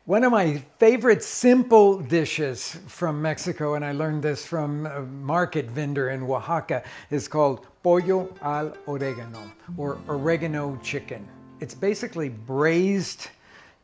One of my favorite simple dishes from Mexico, and I learned this from a market vendor in Oaxaca, is called Pollo al Oregano, or oregano chicken. It's basically braised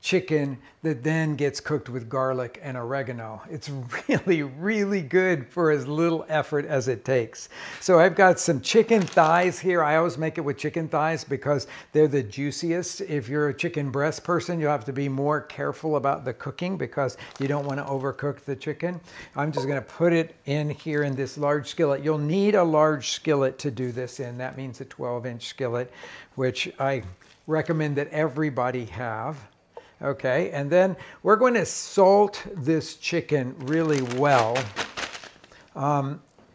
chicken that then gets cooked with garlic and oregano. It's really, really good for as little effort as it takes. So I've got some chicken thighs here. I always make it with chicken thighs because they're the juiciest. If you're a chicken breast person, you'll have to be more careful about the cooking because you don't want to overcook the chicken. I'm just going to put it in here in this large skillet. You'll need a large skillet to do this in. That means a 12-inch skillet, which I recommend that everybody have. Okay, and then we're going to salt this chicken really well.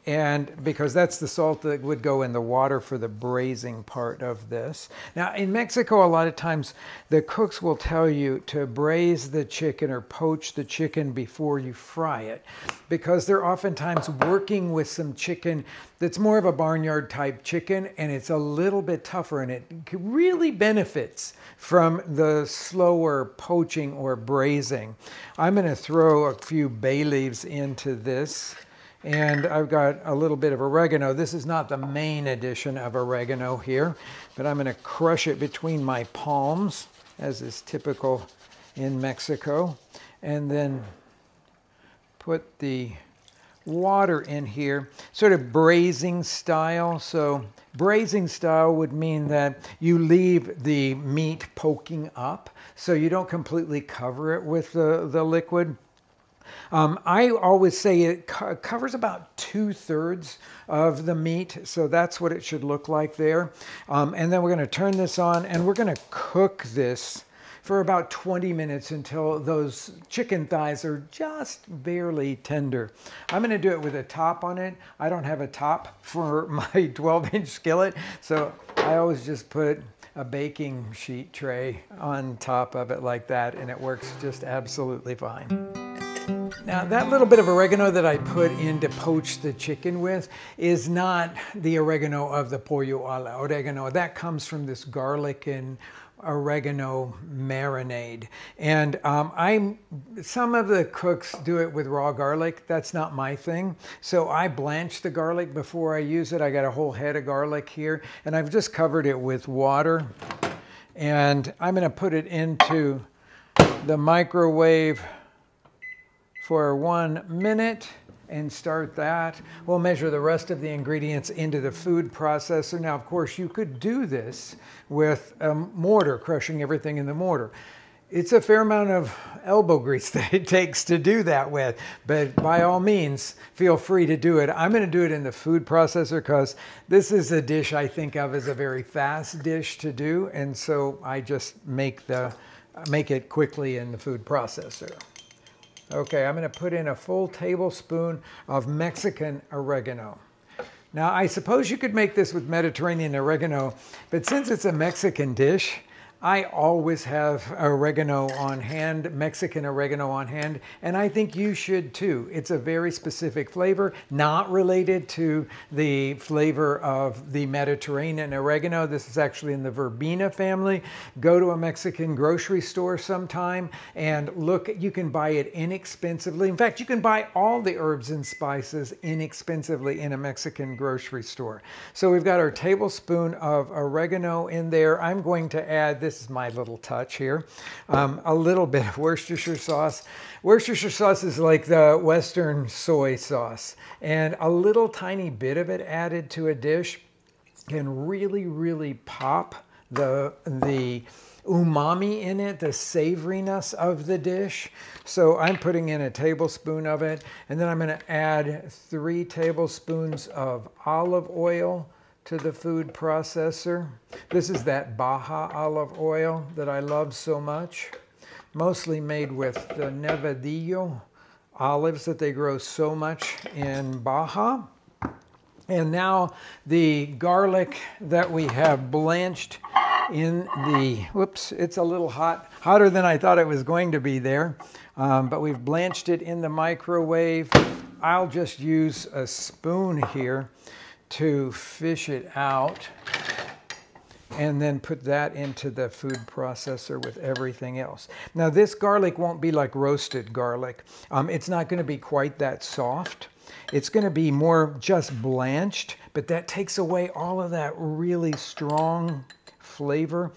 And because that's the salt that would go in the water for the braising part of this. Now in Mexico, a lot of times the cooks will tell you to braise the chicken or poach the chicken before you fry it, because they're oftentimes working with some chicken that's more of a barnyard type chicken, and it's a little bit tougher, and it really benefits from the slower poaching or braising. I'm going to throw a few bay leaves into this. And I've got a little bit of oregano. This is not the main addition of oregano here, but I'm going to crush it between my palms, as is typical in Mexico. And then put the water in here, sort of braising style. So braising style would mean that you leave the meat poking up, so you don't completely cover it with the liquid. I always say it covers about 2/3 of the meat, so that's what it should look like there. And then we're going to turn this on, and we're going to cook this for about 20 minutes until those chicken thighs are just barely tender. I'm going to do it with a top on it. I don't have a top for my 12-inch skillet, so I always just put a baking sheet tray on top of it like that, and it works just absolutely fine. Now that little bit of oregano that I put in to poach the chicken with is not the oregano of the Pollo al Oregano. That comes from this garlic and oregano marinade. And some of the cooks do it with raw garlic. That's not my thing. So I blanch the garlic before I use it. I got a whole head of garlic here, and I've just covered it with water. And I'm going to put it into the microwave for 1 minute and start that. We'll measure the rest of the ingredients into the food processor. Now, of course, you could do this with a mortar, crushing everything in the mortar. It's a fair amount of elbow grease that it takes to do that with, but by all means, feel free to do it. I'm going to do it in the food processor because this is a dish I think of as a very fast dish to do, and so I just make it quickly in the food processor. Okay, I'm going to put in a full tablespoon of Mexican oregano. Now, I suppose you could make this with Mediterranean oregano, but since it's a Mexican dish, I always have oregano on hand, Mexican oregano on hand, and I think you should too. It's a very specific flavor, not related to the flavor of the Mediterranean oregano. This is actually in the verbena family. Go to a Mexican grocery store sometime and look. You can buy it inexpensively. In fact, you can buy all the herbs and spices inexpensively in a Mexican grocery store. So we've got our tablespoon of oregano in there. I'm going to add this. This is my little touch here. A little bit of Worcestershire sauce. Worcestershire sauce is like the Western soy sauce, and a little tiny bit of it added to a dish can really, really pop the umami in it, the savoriness of the dish. So I'm putting in a tablespoon of it, and then I'm going to add 3 tablespoons of olive oil to the food processor. This is that Baja olive oil that I love so much, mostly made with the Nevadillo olives that they grow so much in Baja. And now the garlic that we have blanched in the, whoops, it's a little hot, hotter than I thought it was going to be there, but we've blanched it in the microwave. I'll just use a spoon here to fish it out. and then put that into the food processor with everything else. Now this garlic won't be like roasted garlic. It's not going to be quite that soft. It's going to be more just blanched, but that takes away all of that really strong flavor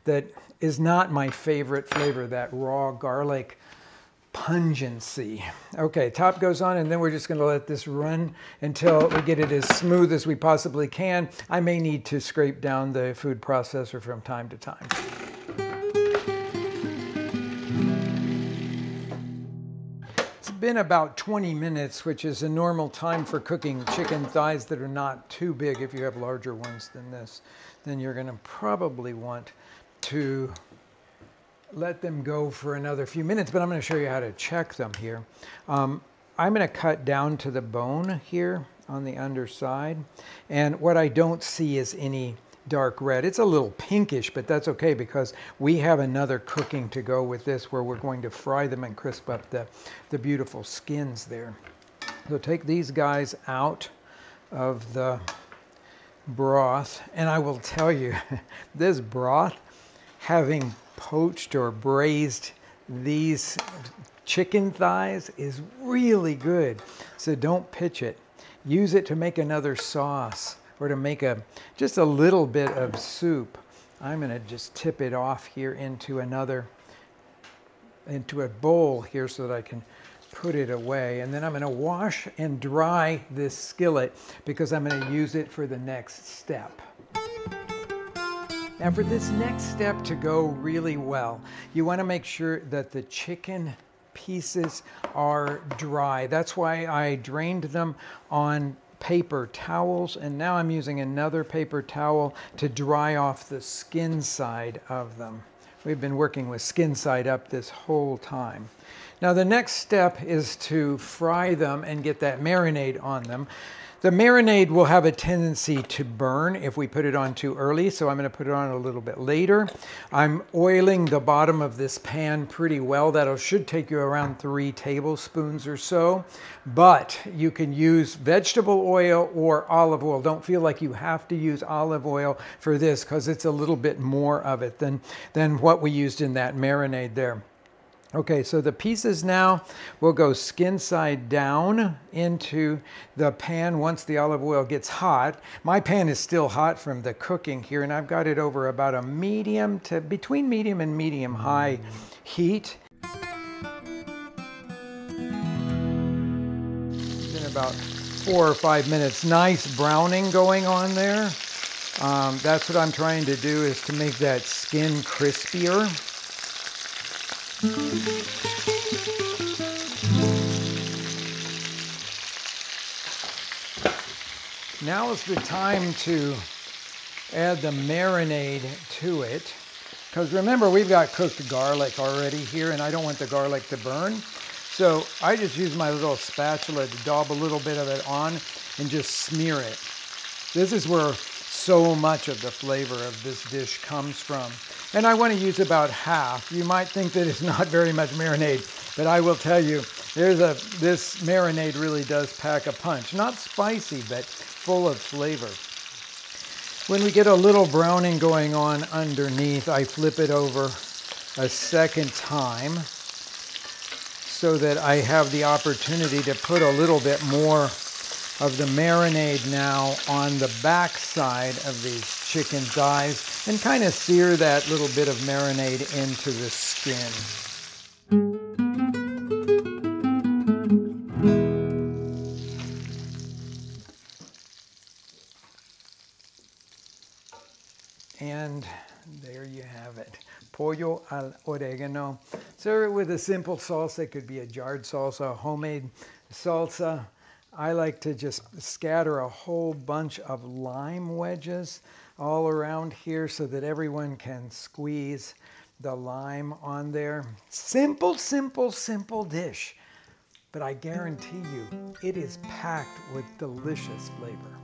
that is not my favorite flavor, that raw garlic pungency. Okay, top goes on, and then we're just going to let this run until we get it as smooth as we possibly can. I may need to scrape down the food processor from time to time. It's been about 20 minutes, which is a normal time for cooking chicken thighs that are not too big. If you have larger ones than this, then you're going to probably want to let them go for another few minutes, but I'm going to show you how to check them here. I'm going to cut down to the bone here on the underside, and what I don't see is any dark red. It's a little pinkish, but that's okay because we have another cooking to go with this where we're going to fry them and crisp up the beautiful skins there. So take these guys out of the broth, and I will tell you, this broth, having poached or braised these chicken thighs, is really good. So don't pitch it. Use it to make another sauce or to make just a little bit of soup. I'm going to just tip it off here into a bowl here so that I can put it away. And then I'm going to wash and dry this skillet because I'm going to use it for the next step. Now for this next step to go really well, you want to make sure that the chicken pieces are dry. That's why I drained them on paper towels, and now I'm using another paper towel to dry off the skin side of them. We've been working with skin side up this whole time. Now the next step is to fry them and get that marinade on them. The marinade will have a tendency to burn if we put it on too early, so I'm going to put it on a little bit later. I'm oiling the bottom of this pan pretty well. That should take you around 3 tablespoons or so, but you can use vegetable oil or olive oil. Don't feel like you have to use olive oil for this because it's a little bit more of it than what we used in that marinade there. Okay, so the pieces now will go skin side down into the pan once the olive oil gets hot. My pan is still hot from the cooking here, and I've got it over about a medium to between medium and medium high heat. It's been about 4 or 5 minutes. Nice browning going on there. That's what I'm trying to do, is to make that skin crispier. Now is the time to add the marinade to it, because remember, we've got cooked garlic already here, and I don't want the garlic to burn. So I just use my little spatula to daub a little bit of it on and just smear it. This is where so much of the flavor of this dish comes from. And I want to use about half. You might think that it's not very much marinade, but I will tell you, this marinade really does pack a punch. Not spicy, but full of flavor. When we get a little browning going on underneath, I flip it over a second time so that I have the opportunity to put a little bit more of the marinade now on the back side of these chicken thighs and kind of sear that little bit of marinade into the skin. And there you have it. Pollo al Oregano. Serve it with a simple salsa. It could be a jarred salsa, a homemade salsa. I like to just scatter a whole bunch of lime wedges all around here so that everyone can squeeze the lime on there. Simple, simple, simple dish. But I guarantee you, it is packed with delicious flavor.